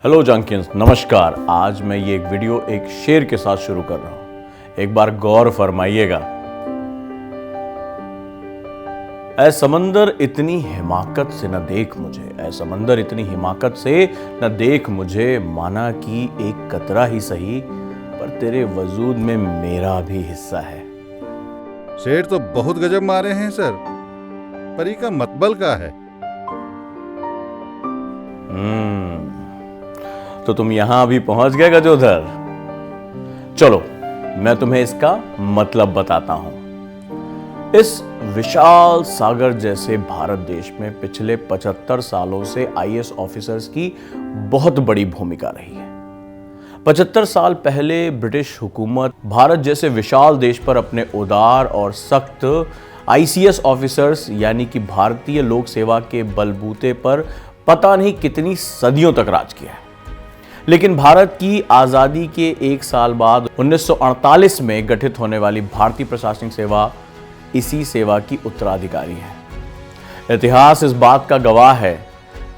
Hello जंकियंस, नमस्कार। आज मैं ये एक वीडियो एक शेर के साथ शुरू कर रहा हूं। एक बार गौर फरमाइएगा। ऐ समंदर इतनी हिमाकत से न देख मुझे, ऐ समंदर इतनी हिमाकत से न देख मुझे, माना कि एक कतरा ही सही, पर तेरे वजूद में मेरा भी हिस्सा है। शेर तो बहुत गजब मारे हैं सर, परी का मतबल का है। तो तुम यहां भी पहुंच गए गजोधर। चलो मैं तुम्हें इसका मतलब बताता हूं। इस विशाल सागर जैसे भारत देश में पिछले 75 सालों से आईएएस ऑफिसर्स की बहुत बड़ी भूमिका रही है। 75 साल पहले ब्रिटिश हुकूमत भारत जैसे विशाल देश पर अपने उदार और सख्त आईसीएस ऑफिसर्स यानी कि भारतीय लोक सेवा के बलबूते पर पता नहीं कितनी सदियों तक राज किया है। लेकिन भारत की आजादी के एक साल बाद 1948 में गठित होने वाली भारतीय प्रशासनिक सेवा इसी सेवा की उत्तराधिकारी है। इतिहास इस बात का गवाह है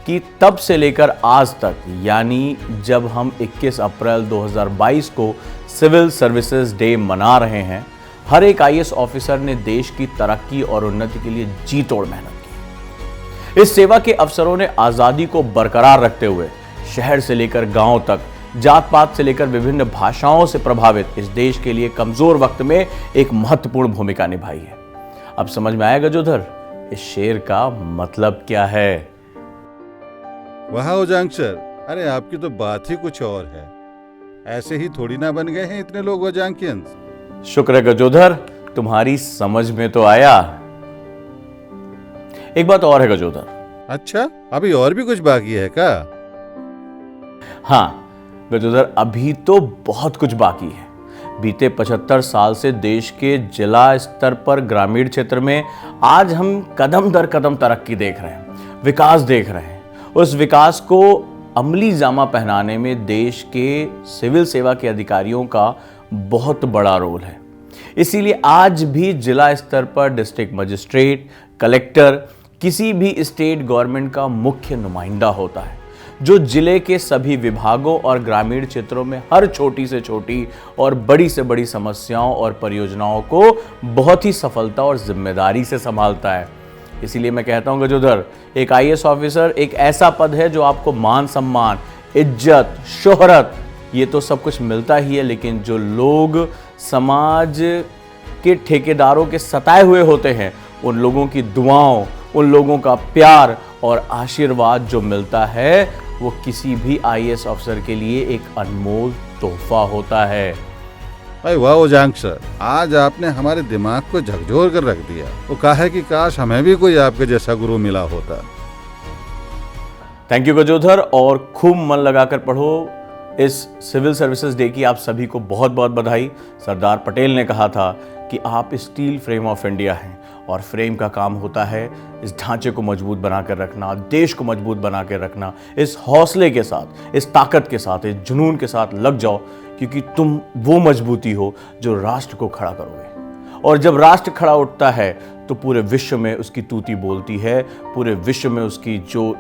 कि तब से लेकर आज तक, यानी जब हम 21 अप्रैल 2022 को सिविल सर्विसेज डे मना रहे हैं, हर एक आईएएस ऑफिसर ने देश की तरक्की और उन्नति के लिए जी तोड़ मेहनत की। इस सेवा के अफसरों ने आजादी को बरकरार रखते हुए शहर से लेकर गांव तक, जात पात से लेकर विभिन्न भाषाओं से प्रभावित इस देश के लिए कमजोर वक्त में एक महत्वपूर्ण भूमिका निभाई है। अब समझ में आएगा गजोधर, इस शेर का मतलब क्या है? वाह उजांक्सर, अरे आपकी तो बात ही कुछ और है। ऐसे ही थोड़ी ना बन गए हैं इतने लोग उजांकियंस। शुक्र है गजोधर, तुम्हारी समझ में तो आया। एक बात और है गजोधर। अच्छा, अभी और भी कुछ बाकी है क्या? हाँ गजोधर, अभी तो बहुत कुछ बाकी है। बीते 75 साल से देश के जिला स्तर पर ग्रामीण क्षेत्र में आज हम कदम दर कदम तरक्की देख रहे हैं, विकास देख रहे हैं। उस विकास को अमली जामा पहनाने में देश के सिविल सेवा के अधिकारियों का बहुत बड़ा रोल है। इसीलिए आज भी जिला स्तर पर डिस्ट्रिक्ट मजिस्ट्रेट, कलेक्टर किसी भी स्टेट गवर्नमेंट का मुख्य नुमाइंदा होता है, जो जिले के सभी विभागों और ग्रामीण क्षेत्रों में हर छोटी से छोटी और बड़ी से बड़ी समस्याओं और परियोजनाओं को बहुत ही सफलता और जिम्मेदारी से संभालता है। इसीलिए मैं कहता हूं गजोधर, एक आईएएस ऑफिसर एक ऐसा पद है जो आपको मान सम्मान, इज्जत, शोहरत, ये तो सब कुछ मिलता ही है, लेकिन जो लोग समाज के ठेकेदारों के सताए हुए होते हैं, उन लोगों की दुआओं, उन लोगों का प्यार और आशीर्वाद जो मिलता है, वो किसी भी आईएएस अफसर के लिए एक अनमोल तोहफा होता है। भाई वाह उजांक्सर, आज आपने हमारे दिमाग को झकझोर कर रख दिया। वो कहा है कि काश हमें भी कोई आपके जैसा गुरु मिला होता। थैंक यू गजोधर, और खूब मन लगाकर पढ़ो। इस सिविल सर्विसेज डे की आप सभी को बहुत बहुत बधाई। सरदार पटेल ने कहा था कि आप स्टील फ्रेम ऑफ इंडिया हैं, और फ्रेम का काम होता है इस ढांचे को मजबूत बनाकर रखना, देश को मजबूत बनाकर रखना। इस हौसले के साथ, इस ताकत के साथ, इस जुनून के साथ लग जाओ, क्योंकि तुम वो मजबूती हो जो राष्ट्र को खड़ा करोगे। और जब राष्ट्र खड़ा उठता है तो पूरे विश्व में उसकी तूती बोलती है, पूरे विश्व में उसकी जो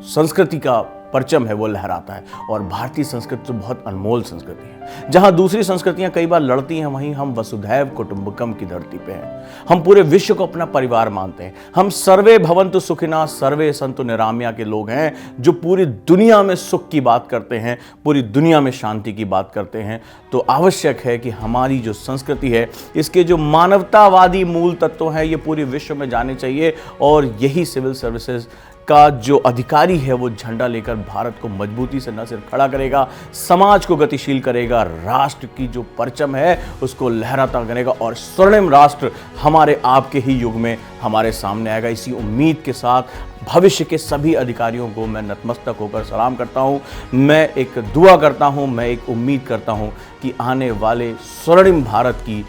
संस्कृति का परचम है वो लहराता है। और भारतीय संस्कृति तो बहुत अनमोल संस्कृति है। जहां दूसरी संस्कृतियां कई बार लड़ती हैं, वहीं हम वसुधैव कुटुंबकम की धरती पे हैं। हम पूरे विश्व को अपना परिवार मानते हैं। हम सर्वे भवन्तु सुखिनः सर्वे सन्तु निरामया के लोग हैं, जो पूरी दुनिया में सुख की बात करते हैं, पूरी दुनिया में शांति की बात करते हैं। तो आवश्यक है कि हमारी जो संस्कृति है, इसके जो मानवतावादी मूल तत्व हैं, ये पूरे विश्व में जाने चाहिए। और यही सिविल सर्विसेज का जो अधिकारी है, वो झंडा लेकर भारत को मजबूती से न सिर्फ खड़ा करेगा, समाज को गतिशील करेगा, राष्ट्र की जो परचम है उसको लहराता करेगा, और स्वर्णिम राष्ट्र हमारे आपके ही युग में हमारे सामने आएगा। इसी उम्मीद के साथ भविष्य के सभी अधिकारियों को मैं नतमस्तक होकर सलाम करता हूं। मैं एक दुआ करता हूं, मैं एक उम्मीद करता हूं कि आने वाले स्वर्णिम भारत की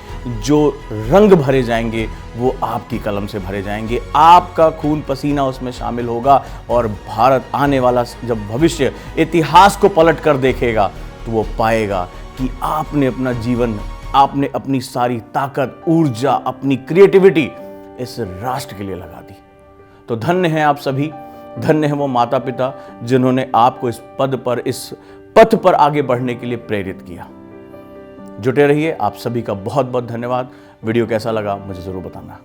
जो रंग भरे जाएंगे वो आपकी कलम से भरे जाएंगे। आपका खून पसीना उसमें शामिल होगा, और भारत आने वाला जब भविष्य इतिहास को पलट कर देखेगा तो वो पाएगा कि आपने अपना जीवन, आपने अपनी सारी ताकत, ऊर्जा, अपनी क्रिएटिविटी इस राष्ट्र के लिए लगा दी। तो धन्य हैं आप सभी। धन्य है वो माता पिता जिन्होंने आपको इस पथ पर आगे बढ़ने के लिए प्रेरित किया। जुटे रहिए। आप सभी का बहुत बहुत धन्यवाद। वीडियो कैसा लगा मुझे ज़रूर बताना।